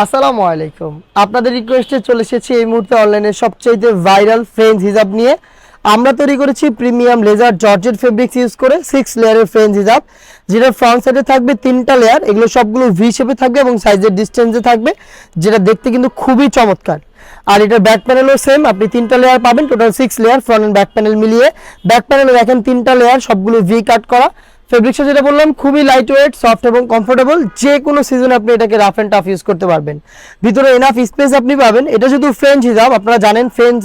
আসসালামু আলাইকুম। আপনাদের রিকোয়েস্টে চলে এসেছি এই মুহূর্তে অনলাইনে সবচেয়ে ভাইরাল ফ্রেঞ্চ হিজাব নিয়ে। আমরা তৈরি করেছি premium laser georgette fabrics use করে 6 লেয়ারের ফ্রেঞ্চ হিজাব, যেটা ফ্রন্ট সাইডে থাকবে 3টা লেয়ার। এগুলো সবগুলো ভি শেপে থাকবে এবং সাইজের ডিস্টেন্সে থাকবে, যেটা দেখতে কিন্তু খুবই চমৎকার। আর এটার ব্যাক প্যানেলও সেম, আপনি 3টা লেয়ার পাবেন, total 6 layer front end back panel মিলিয়ে। ব্যাক প্যানেলে দেখেন 3টা লেয়ার, সবগুলো ভি কাট করা। ফেব্রিক্সটা যেটা বললাম খুবই লাইট ওয়েট, সফট এবং কমফোর্টেবল। যে কোনো সিজনে আপনি এটাকে রাফ এন্ড টাফ ইউজ করতে পারবেন। ভিতরে এনাফ স্পেস আপনি পাবেন। এটা শুধু ফ্রেঞ্চ হিজাব, আপনারা জানেন ফ্রেঞ্চ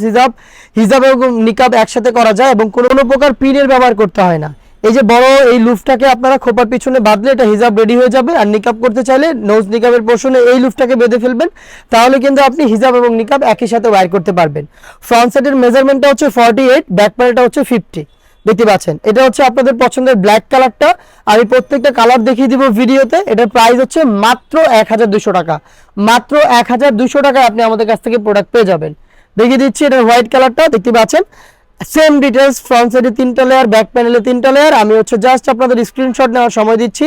হিজাব এবং নিকাব একসাথে করা যায় এবং কোনো প্রকার পিনের ব্যবহার করতে হয় না। এই যে বড় এই লুফটাকে আপনারা খোপার পিছনে বাঁধলে এটা হিজাব রেডি হয়ে যাবে। আর নিকাব করতে চাইলে নোজ নিকাবের পোর্শনে এই লুফটাকে বেঁধে ফেলবেন, তাহলে কিন্তু আপনি হিজাব এবং নিকাব একই সাথে ওয়্যার করতে পারবেন। ফ্রন্ট সাইডের মেজারমেন্টটা হচ্ছে 48, ব্যাক প্যানেলটা হচ্ছে 50। দেখতে পাচ্ছেন এটা হচ্ছে আপনাদের পছন্দের ব্ল্যাক কালারটা। আমি প্রত্যেকটা কালার দেখিয়ে দিব ভিডিওতে। এটার প্রাইস হচ্ছে মাত্র 1200 টাকা। মাত্র 1200 টাকায় আপনি আমাদের কাছ থেকে প্রোডাক্ট পেয়ে যাবেন। দেখিয়ে দিচ্ছি এটার হোয়াইট কালারটা, দেখতে পাচ্ছেন সেম ডিটেলস, ফ্রন্ট সাইডে 3টা লেয়ার, ব্যাক প্যানেলে 3টা লেয়ার। আমি হচ্ছে জাস্ট আপনাদের স্ক্রিনশট নেওয়ার সময় দিচ্ছি।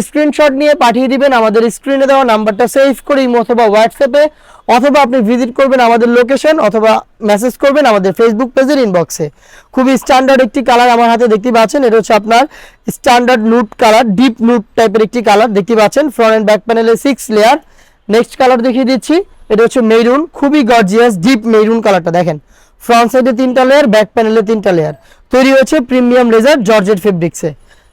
স্ক্রিনশট নিয়ে পাঠিয়ে দিবেন আমাদের স্ক্রিনে দেওয়া নাম্বারটা সেভ করে ইমো অথবা হোয়াটসঅ্যাপে, অথবা আপনি ভিজিট করবেন আমাদের লোকেশন, অথবা মেসেজ করবেন আমাদের ফেসবুক পেজের ইনবক্সে। খুবই স্ট্যান্ডার্ড একটি কালার আমার হাতে দেখতে পাচ্ছেন। এটা হচ্ছে আপনার স্ট্যান্ডার্ড নুট কালার, ডিপ নুট টাইপের একটি কালার দেখতে পাচ্ছেন। ফ্রন্ট এন্ড ব্যাক প্যানেলে 6 লেয়ার। নেক্সট কালার দেখিয়ে দিচ্ছি, এটা হচ্ছে মেরুন, খুবই গর্জিয়াস ডিপ মেরুন কালারটা। দেখেন ফ্রন্ট সাইডে 3টা লেয়ার, ব্যাক প্যানেলে 3টা লেয়ার। তৈরি হয়েছে প্রিমিয়াম লেজার জর্জেট ফেব্রিক্সে।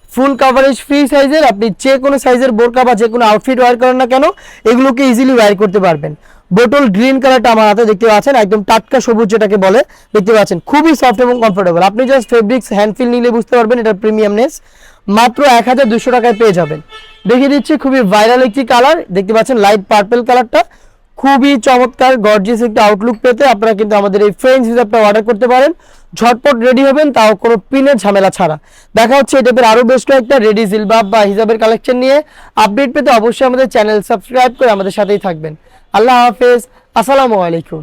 ফুল কাভারেজ ফ্রি সাইজের, আপনি যে কোনো সাইজের বোরকা বা যে কোনো আউটফিট ওয়্যার করেন না কেন এগুলোকে ইজিলি ওয়্যার করতে পারবেন। বোটল গ্রিন কালারটা আমার হাতে দেখতে পাচ্ছেন, একদম টাটকা সবুজ যেটাকে বলে, দেখতে পাচ্ছেন খুবই সফট এবং কমফোর্টেবল। আপনি জাস্ট ফেব্রিক্স হ্যান্ড ফিল নিলে বুঝতে পারবেন এটার প্রিমিয়ামনেস। মাত্র 1200 টাকায় পেয়ে যাবেন। দেখিয়ে দিচ্ছি খুবই ভাইরাল একটি কালার, দেখতে পাচ্ছেন লাইট পার্পল কালারটা। খুবই চমৎকার গর্জিয়াস একটা আউটলুক পেতে আপনারা কিন্তু আমাদের এই ফ্রেঞ্চ হিজাবটা অর্ডার করতে পারেন। ঝটপট রেডি হবেন, তাও কোনো পিনের ঝামেলা ছাড়া। দেখা হচ্ছে এই টাইপের আরও বেশ কয়েকটা রেডি জিলবাব বা হিজাবের কালেকশন নিয়ে। আপডেট পেতে অবশ্যই আমাদের চ্যানেল সাবস্ক্রাইব করে আমাদের সাথেই থাকবেন। আল্লাহ হাফেজ, আসসালামু আলাইকুম।